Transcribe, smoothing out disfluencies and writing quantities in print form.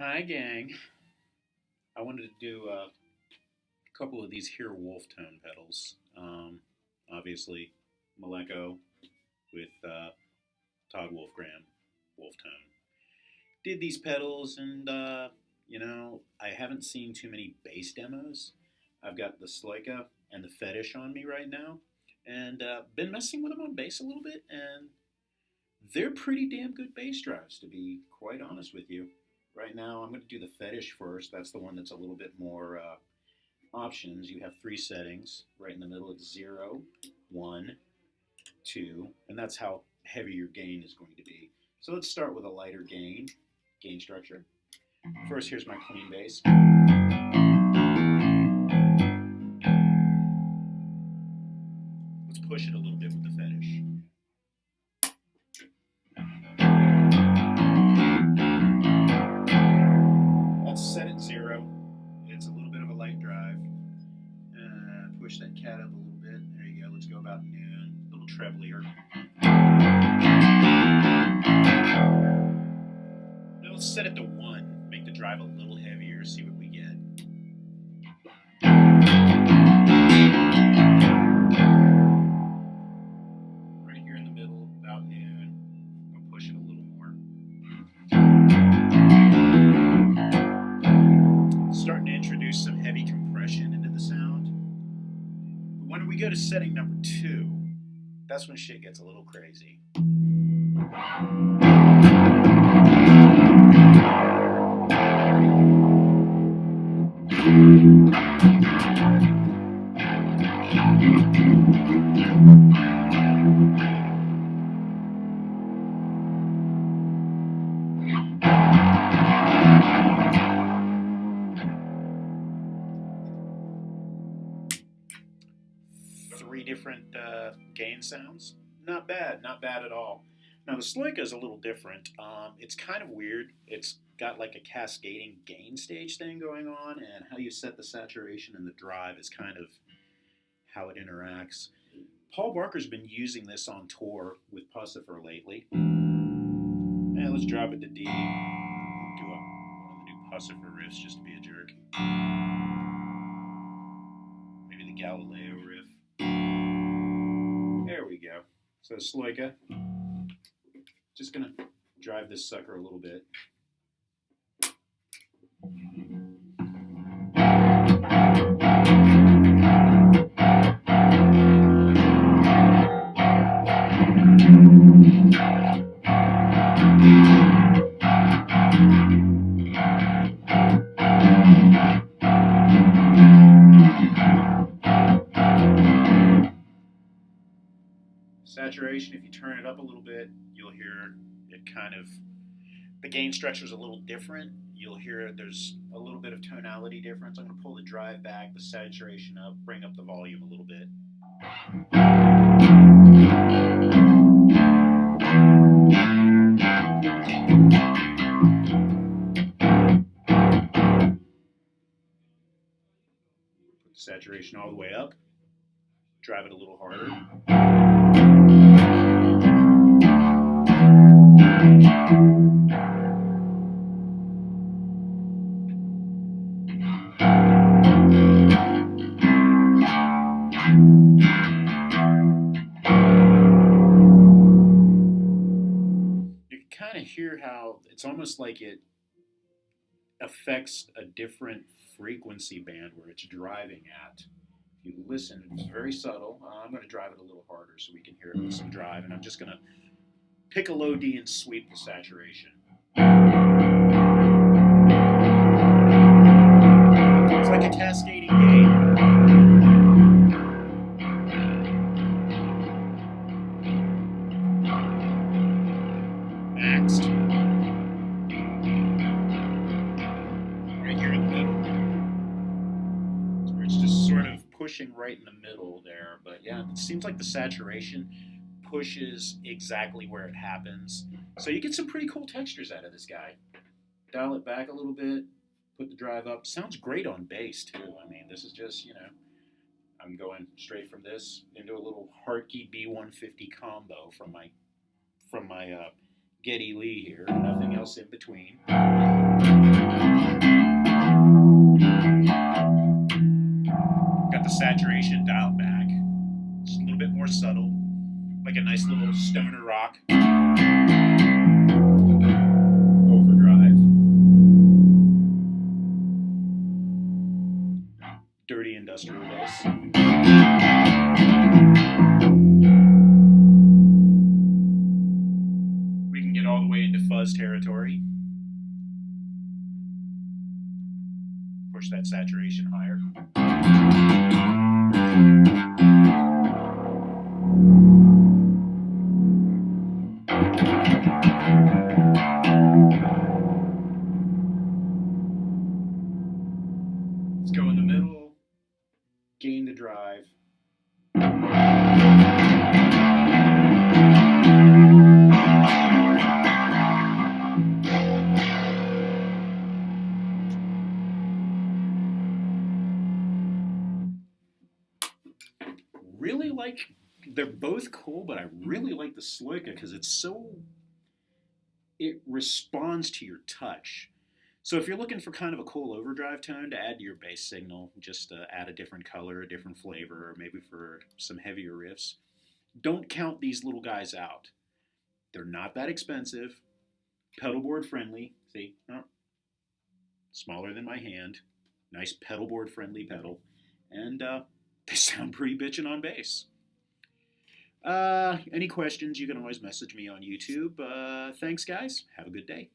Hi, gang. I wanted to do a couple of these here Wolftone pedals. Obviously, Malekko with Todd Wolfgram, Wolftone. Did these pedals, and I haven't seen too many bass demos. I've got the Sloika and the Fetish on me right now, and been messing with them on bass a little bit, and they're pretty damn good bass drives, to be quite honest with you. Right now, I'm going to do the Fetish first. That's the one that's a little bit more options. You have three settings. Right in the middle, it's 0, 1, 2, and that's how heavy your gain is going to be. So let's start with a lighter gain structure. First, here's my clean bass. Let's push it a little bit with the Fetish. Let's set it 0. It's a little bit of a light drive. Push that cat up a little bit. There you go. Let's go about noon. A little treblier. Now let's set it to 1. Make the drive a little heavier. See what we get. Right here in the middle, about noon. I'll push it a little more. Starting to introduce some heavy compression into the sound. When we go to setting number 2, that's when shit gets a little crazy. Three different gain sounds. Not bad at all. Now the Sloika is a little different. It's kind of weird. It's got like a cascading gain stage thing going on, and how you set the saturation and the drive is kind of how it interacts. Paul Barker's been using this on tour with Pussifer lately. And let's drop it to D. Do one of the new Pussifer riffs just to be a jerk. Maybe the Galileo riff. There we go. So Sloika. Just gonna drive this sucker a little bit. Saturation, if you turn it up a little bit, you'll hear it kind of, the gain structure is a little different. You'll hear there's a little bit of tonality difference. I'm going to pull the drive back, the saturation up, bring up the volume a little bit. Put the saturation all the way up. Drive it a little harder. You can kind of hear how it's almost like it affects a different frequency band where it's driving at. If you listen, it's very subtle. I'm going to drive it a little harder so we can hear it with some drive, and I'm just going to pick a low D and sweep the saturation. It's like a cascading gain. Maxed. Right here in the middle. So it's just sort of pushing right in the middle there. But yeah, it seems like the saturation pushes exactly where it happens. So you get some pretty cool textures out of this guy. Dial it back a little bit, put the drive up. Sounds great on bass too. I mean, this is just, I'm going straight from this into a little Hartke B150 combo from my Geddy Lee here. Nothing else in between. more subtle, like a nice little stoner rock overdrive. Dirty industrial bass. We can get all the way into fuzz territory. Push that saturation higher. Let's go in the middle, gain the drive. Really like, they're both cool, but I really like the Sloika because it responds to your touch. So if you're looking for kind of a cool overdrive tone to add to your bass signal, just add a different color, a different flavor, or maybe for some heavier riffs, don't count these little guys out. They're not that expensive, pedalboard friendly. See, smaller than my hand, nice pedalboard friendly pedal, and they sound pretty bitchin' on bass. Any questions, you can always message me on YouTube. Thanks, guys. Have a good day.